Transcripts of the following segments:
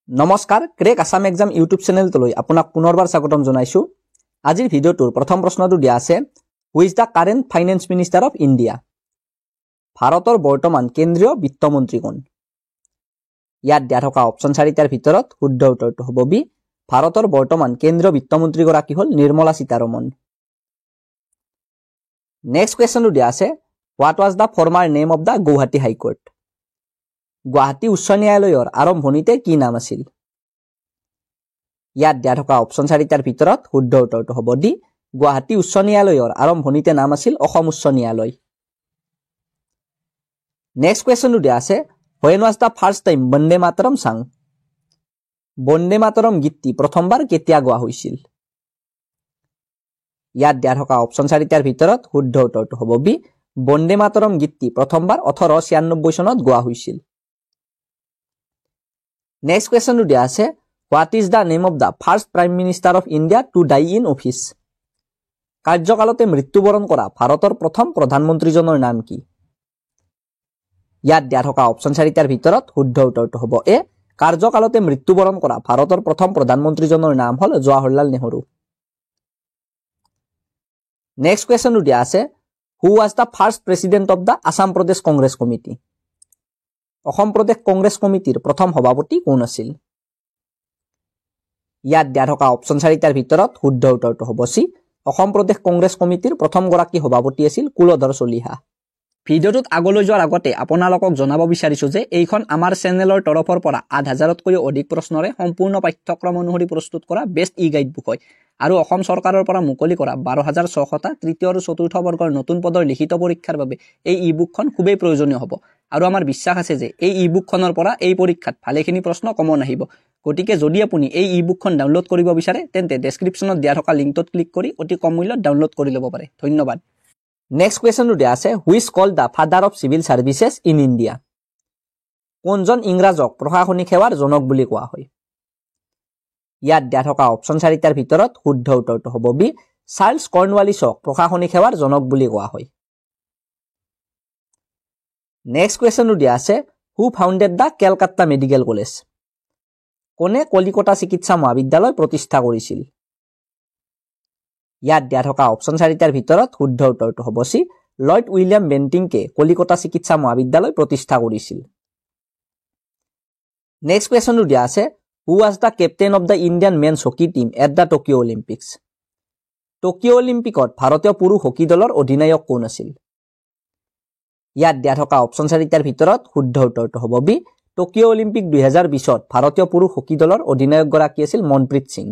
নমস্কাৰ crack Assam exam YouTube চেনেলটোলৈ আপোনাক পুনৰবাৰ স্বাগতম জনাইছো। আজিৰ ভিডিঅ'টোৰ প্ৰথম প্ৰশ্নটো দিয়া আছে, who is the current finance minister of India? ভাৰতৰ বৰ্তমান কেন্দ্ৰীয় বিত্তমন্ত্ৰী কোন? ইয়াত দিয়া থকা অপশ্যন 4টাৰ ভিতৰত শুদ্ধ উত্তৰটো হ'ব বি। ভাৰতৰ বৰ্তমান কেন্দ্ৰীয় বিত্তমন্ত্ৰীগৰাকী হ'ল নিৰ্মলা সীতাৰমণ। নেক্সট কুৱেশ্যনটো দিয়া আছে, what was the former name of the Guwahati high court? Guwahati উচ্চ ন্যায়ালয়ৰ আৰম্ভণিতে কি নাম আছিল? ইয়াত দিয়া থকা অপশ্যন 4টাৰ ভিতৰত শুদ্ধ উত্তৰটো হ'ব ডি। গুৱাহাটী উচ্চ ন্যায়ালয়ৰ আৰম্ভণিতে নাম আছিল অসম উচ্চ ন্যায়ালয়। নেক্সট কুৱেশ্যনটো দিয়া আছে, when was the first time Vande Mataram sang? Vande Mataram গীতটি প্ৰথমবাৰ কেতিয়া গোৱা হৈছিল? ইয়াত দিয়া থকা অপশ্যন 4টাৰ ভিতৰত শুদ্ধ উত্তৰটো হ'ব বি। বন্দে মাতৰম গীতটি প্ৰথমবাৰ 1896 চনত গোৱা হৈছিল। নেক্সট কুৱেশ্যনটো দিয়া আছে, what is the name of the first prime minister of India to die in office? কাৰ্যকালতে মৃত্যুবৰণ কৰা ভাৰতৰ প্ৰথম প্ৰধানমন্ত্ৰীজনৰ নাম কি? ইয়াত দিয়া থকা অপশ্যন 4টাৰ ভিতৰত শুদ্ধ উত্তৰটো হ'ব এ। কাৰ্যকালতে মৃত্যুবৰণ কৰা ভাৰতৰ প্ৰথম প্ৰধানমন্ত্ৰীজনৰ নাম হ'ল জৱাহৰলাল নেহৰু। নেক্সট কুৱেশ্যনটো দিয়া আছে, who was the first president of the Assam Pradesh Congress committee? Assam Pradesh Congress কমিটিৰ প্ৰথম সভাপতি কোন আছিল? ইয়াত দিয়া থকা অপশ্যন 4টাৰ ভিতৰত শুদ্ধ উত্তৰটো হ'ব চি। অসম প্ৰদেশ কংগ্ৰেছ কমিটিৰ প্ৰথমগৰাকী সভাপতি আছিল কুলধৰ চলিহা। ভিডিঅ'টোত আগলৈ যোৱাৰ আগতে আপোনালোকক জনাব বিচাৰিছো যে এইখন আমাৰ চেনেলৰ তৰফৰ পৰা ৮,০০০তকৈও অধিক প্ৰশ্নৰে সম্পূৰ্ণ পাঠ্যক্ৰম অনুসৰি প্ৰস্তুত কৰা বেষ্ট ই গাইড বুক হয় আৰু অসম চৰকাৰৰ পৰা মুকলি কৰা ১২,৬০০টা তৃতীয় আৰু চতুৰ্থ বৰ্গৰ নতুন পদৰ লিখিত পৰীক্ষাৰ বাবে এই ই বুকখন খুবেই প্ৰয়োজনীয় হ'ব আৰু আমাৰ বিশ্বাস আছে যে এই ই বুকখনৰ পৰা এই পৰীক্ষাত ভালেখিনি প্ৰশ্ন কমন আহিব। গতিকে যদি আপুনি এই ই বুকখন ডাউনলোড কৰিব বিচাৰে তেন্তে ডেছক্ৰিপশ্যনত দিয়া থকা লিংকটোত ক্লিক কৰি অতি কম মূল্যত ডাউনলোড কৰি ল'ব পাৰে। ধন্যবাদ। নেক্সট কুৱেশ্যনটো দিয়া আছে, which called the father of civil services in India? কোনজন ইংৰাজক প্ৰশাসনিক সেৱাৰ জনক বুলি কোৱা হয়? ইয়াত দিয়া থকা অপশ্যন 4টাৰ ভিতৰত শুদ্ধ উত্তৰটো হ'ব বি। চাৰ্লছ কৰ্ণৱালিছক প্ৰশাসনিক সেৱাৰ জনক বুলি কোৱা হয়। নেক্সট কুৱেশ্যনটো দিয়া আছে, who founded the Calcutta medical college? কোনে কলিকতা চিকিৎসা মহাবিদ্যালয় প্ৰতিষ্ঠা কৰিছিল? ইয়াত দিয়া থকা অপশ্যন 4টাৰ ভিতৰত শুদ্ধ উত্তৰটো হ'ব চি। লৰ্ড উইলিয়াম বেণ্টিংকে কলিকতা চিকিৎসা মহাবিদ্যালয় প্ৰতিষ্ঠা কৰিছিল। নেক্সট কুৱেশ্যনটো দিয়া আছে, who was the captain of the Indian মেনছ hockey team at the Tokyo' Olympics? Tokyo' অলিম্পিকত ভাৰতীয় পুৰুষ হকী দলৰ অধিনায়ক কোন আছিল? ইয়াত দিয়া থকা অপশ্যন 4টাৰ ভিতৰত শুদ্ধ উত্তৰটো হ'ব বি। টকিঅ' অলিম্পিক 2020ত ভাৰতীয় পুৰুষ হকী দলৰ অধিনায়কগৰাকী আছিল মনপ্ৰীত সিং।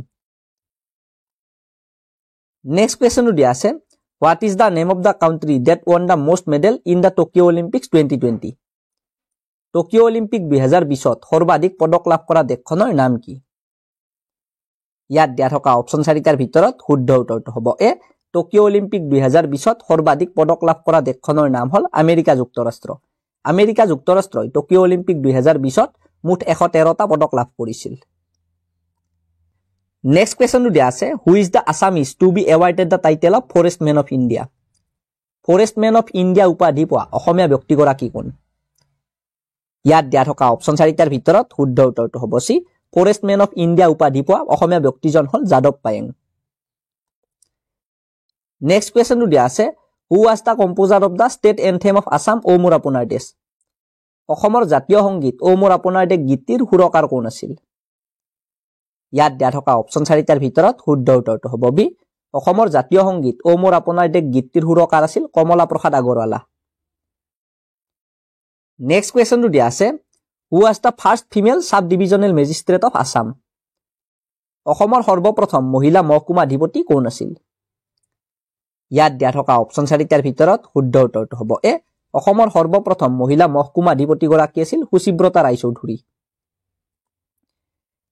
নেক্সট কুৱেশ্যনটো দিয়া আছে, what is the name of the country that won the most medal in the Tokyo' Olympics 2020? Tokyo' Olympic 2020ত সৰ্বাধিক পদক লাভ কৰা দেশখনৰ নাম কি? ইয়াত দিয়া থকা অপশ্যন 4টাৰ ভিতৰত শুদ্ধ উত্তৰটো হ'ব এ। টকিঅ' অলিম্পিক 2020ত সৰ্বাধিক পদক লাভ কৰা দেশখনৰ নাম হ'ল আমেৰিকা যুক্তৰাষ্ট্ৰ। আমেৰিকা যুক্তৰাষ্ট্ৰই টকিঅ' অলিম্পিক 2020ত মুঠ 113টা পদক লাভ কৰিছিল। নেক্সট কুৱেশ্যনটো দিয়া আছে, who is the Assamese to be awarded the title of forest men of India? Forest men of India উপাধি পোৱা অসমীয়া ব্যক্তিগৰাকী কোন? ইয়াত দিয়া থকা অপশ্যন 4টাৰ ভিতৰত শুদ্ধ উত্তৰটো হ'ব C. Forest men of India উপাধি পোৱা অসমীয়া ব্যক্তিজন হ'ল যাদৱ পায়েং। নেক্সট কুৱেশ্যনটো দিয়া আছে, who was the composer of the state anthem of Assam O' Mor Aponar দেশ? অসমৰ জাতীয় সংগীত অ' মোৰ আপোনাৰ দেশ গীতটিৰ সুৰকাৰ কোন আছিল? ইয়াত দিয়া থকা অপশ্যন 4টাৰ ভিতৰত শুদ্ধ উত্তৰটো হ'ব বি। অসমৰ জাতীয় সংগীত অ' মোৰ আপোনাৰ দেশ গীতটিৰ সুৰকাৰ আছিল কমলা প্ৰসাদ আগৰৱালা। নেক্সট কুৱেশ্যনটো দিয়া আছে, who was the first female চাব ডিভিজনেল মেজিষ্ট্ৰেট অফ আছাম? অসমৰ সৰ্বপ্ৰথম মহিলা মহকুমাধিপতি কোন আছিল? ইয়াত দিয়া থকা অপশ্যন 4টাৰ ভিতৰত শুদ্ধ উত্তৰটো হ'ব এ। অসমৰ সৰ্বপ্ৰথম মহিলা মহকুমাধিপতিগৰাকী আছিল সুচিব্ৰতা ৰায়চৌধুৰী।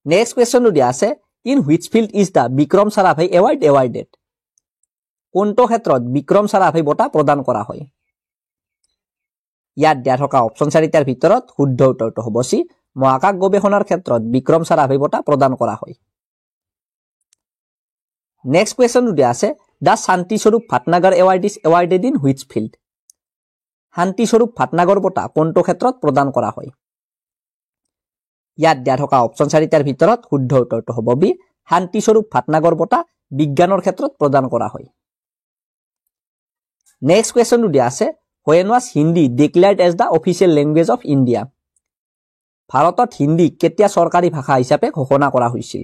নেক্সট কুৱেশ্যনটো দিয়া আছে, in which field is the Vikram Sarabhai award awarded? কোনটো ক্ষেত্ৰত বিক্ৰম চাৰাভাই বঁটা প্ৰদান কৰা হয়? ইয়াত দিয়া থকা অপশ্যন 4টাৰ ভিতৰত শুদ্ধ উত্তৰটো হ'ব চি। মহাকাশ গৱেষণাৰ ক্ষেত্ৰত বিক্ৰম চাৰাভাই বঁটা প্ৰদান কৰা হয়। নেক্সট কুৱেশ্যনটো দিয়া আছে, the Shanti Swarup Bhatnagar award is awarded in which field? Shanti Swarup Bhatnagar বঁটা কোনটো ক্ষেত্ৰত প্ৰদান কৰা হয়? ইয়াত দিয়া থকা অপচন 4টাৰ ভিতৰত শুদ্ধ উত্তৰটো হ'ব বি শান্তিস্বৰূপ ভাটনাগৰ বঁটা বিজ্ঞানৰ ক্ষেত্ৰত প্ৰদান কৰা হয় নেক্সট কোৱেশ্চনটো দিয়া আছে when was Hindi declared as the official language of India ভাৰতত হিন্দী কেতিয়া চৰকাৰী ভাষা হিচাপে ঘোষণা কৰা হৈছিল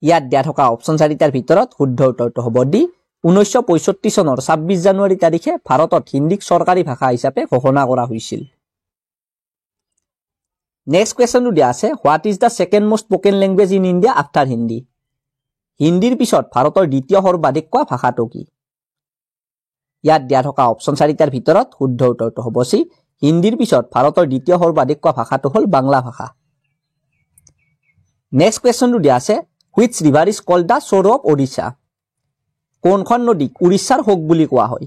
ইয়াত দিয়া থকা অপচন 4টাৰ ভিতৰত শুদ্ধ উত্তৰটো হ'ব ডি 1965 চনৰ 26 জানুৱাৰী তাৰিখে ভাৰতত হিন্দীক চৰকাৰী ভাষা হিচাপে ঘোষণা কৰা হৈছিল নেক্সট কোৱেশ্চনটো দিয়া আছে what is the second most spoken language in India after Hindi হিন্দীৰ পিছত ভাৰতৰ দ্বিতীয় সৰ্বাধিক কোৱা ভাষাটো কি ইয়াত দিয়া থকা অপচন 4টাৰ ভিতৰত শুদ্ধ উত্তৰটো হ'ব সি হিন্দীৰ পিছত ভাৰতৰ দ্বিতীয় সৰ্বাধিক কোৱা ভাষাটো হ'ল বাংলা ভাষা নেক্সট কোৱেশ্চনটো দিয়া আছে which river is called the sorrow of Odisha কোনখন নদীক উৰিষ্যাৰ শোক বুলি কোৱা হয়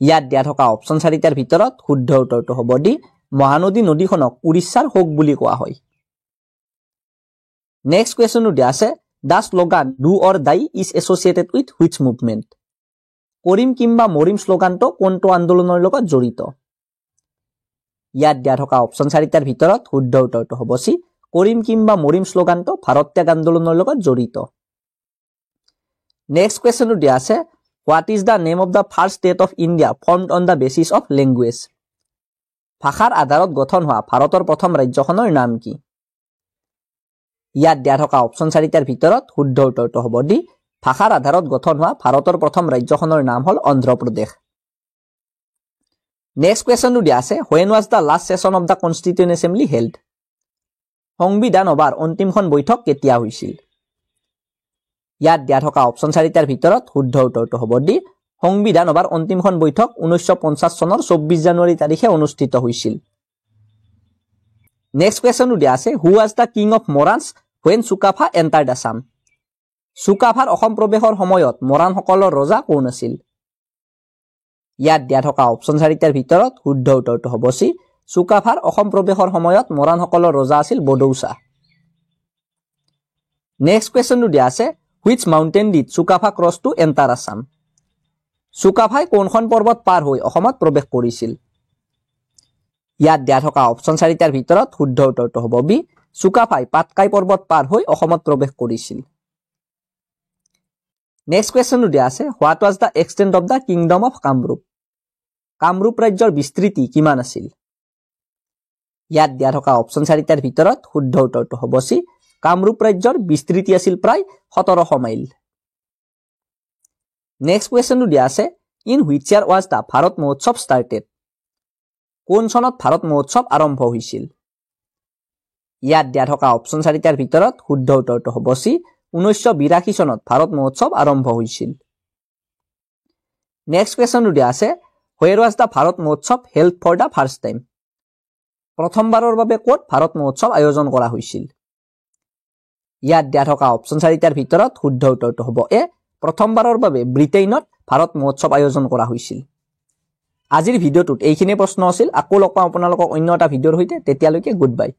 ইয়াত দিয়া থকা অপচন 4টাৰ ভিতৰত শুদ্ধ উত্তৰটো হ'ব ডি মহানদী নদীখনক উৰিষ্যাৰ শোক বুলি কোৱা হয় নেক্সট কোৱেশ্চনটো দিয়া আছে the slogan do or die is associated with which movement কৰিম কিংবা মৰিম শ্লোগানটো কোনটো আন্দোলনৰ লগত জড়িত ইয়াত দিয়া থকা অপচন 4টাৰ ভিতৰত শুদ্ধ উত্তৰটো হ'ব সি কৰিম কিংবা মৰিম শ্লোগানটো ভাৰত ত্যাগ আন্দোলনৰ লগত জড়িত নেক্সট কোৱেশ্চনটো দিয়া আছে what is the name of the first state of India formed on the basis of language ভাষাৰ আধাৰত গঠন হোৱা ভাৰতৰ প্ৰথম ৰাজ্যখনৰ নাম কি ইয়াত দিয়া থকা অপচন 4টাৰ ভিতৰত শুদ্ধ উত্তৰটো হ'ব ডি ভাষাৰ আধাৰত গঠন হোৱা ভাৰতৰ প্ৰথম ৰাজ্যখনৰ নাম হ'ল অন্ধ্ৰপ্ৰদেশ নেক্সট কোৱেশ্চনটো দিয়া আছে when was the last session of the constituent assembly held সংবিধান সভাৰ অন্তিমখন বৈঠক কেতিয়া হৈছিল ইয়াত দিয়া থকা অপচন 4টাৰ ভিতৰত শুদ্ধ উত্তৰটো হ'ব ডি সংবিধান সভাৰ অন্তিমখন বৈঠক 1950 চনৰ 24 জানুৱাৰী তাৰিখে অনুষ্ঠিত হৈছিল নেক্সট কোৱেশ্চনটো দিয়া আছে who was the king of Morans when Sukapha entered Assam চুকাফাৰ অসম প্ৰৱেশৰ সময়ত মৰাণসকলৰ ৰজা কোন আছিল ইয়াত দিয়া থকা অপচন 4টাৰ ভিতৰত শুদ্ধ উত্তৰটো হ'ব সি চুকাফাৰ অসম প্ৰৱেশৰ সময়ত মৰাণসকলৰ ৰজা আছিল বডৌচা নেক্সট কোৱেশ্চনটো দিয়া আছে which mountain did Sukapha cross to enter Assam চুকাফাই কোনখন পৰ্বত পাৰ হৈ অসমত প্ৰৱেশ কৰিছিল ইয়াত দিয়া থকা অপচন 4টাৰ ভিতৰত শুদ্ধ উত্তৰটো হ'ব বি চুকাফাই পাটকাই পৰ্বত পাৰ হৈ অসমত প্ৰৱেশ কৰিছিল নেক্সট কোৱেশ্চনটো দিয়া আছে what was the extent of the kingdom of Kamrup Kamrup ৰাজ্যৰ বিস্তৃতি কিমান আছিল ইয়াত দিয়া থকা অপচন 4টাৰ ভিতৰত শুদ্ধ উত্তৰটো হ'ব সি কামৰূপ ৰাজ্যৰ বিস্তৃতি আছিল প্ৰায় 1700 মাইল নেক্সট কোৱেশ্চনটো দিয়া আছে in which year was the Bharat Mahotsav started কোন চনত ভাৰত মহোৎসৱ আৰম্ভ হৈছিল ইয়াত দিয়া থকা অপচন 4টাৰ ভিতৰত শুদ্ধ উত্তৰটো হ'ব সি 1982 চনত ভাৰত মহোৎসৱ আৰম্ভ হৈছিল নেক্সট কোৱেশ্চনটো দিয়া আছে where was the Bharat Mahotsav held for the first time প্ৰথমবাৰৰ বাবে ক'ত ভাৰত মহোৎসৱ আয়োজন কৰা হৈছিল ইয়াত দিয়া থকা অপচন 4টাৰ ভিতৰত শুদ্ধ উত্তৰটো হ'ব এ প্ৰথমবাৰৰ বাবে ব্ৰিটেইনত ভাৰত মহোৎসৱ আয়োজন কৰা হৈছিল আজিৰ ভিডিঅ'টোত এইখিনি প্ৰশ্ন আছিল আকৌ লগ পাম আপোনালোকক অন্য এটা ভিডিঅ'ৰ সৈতে তেতিয়ালৈকে গুড বাই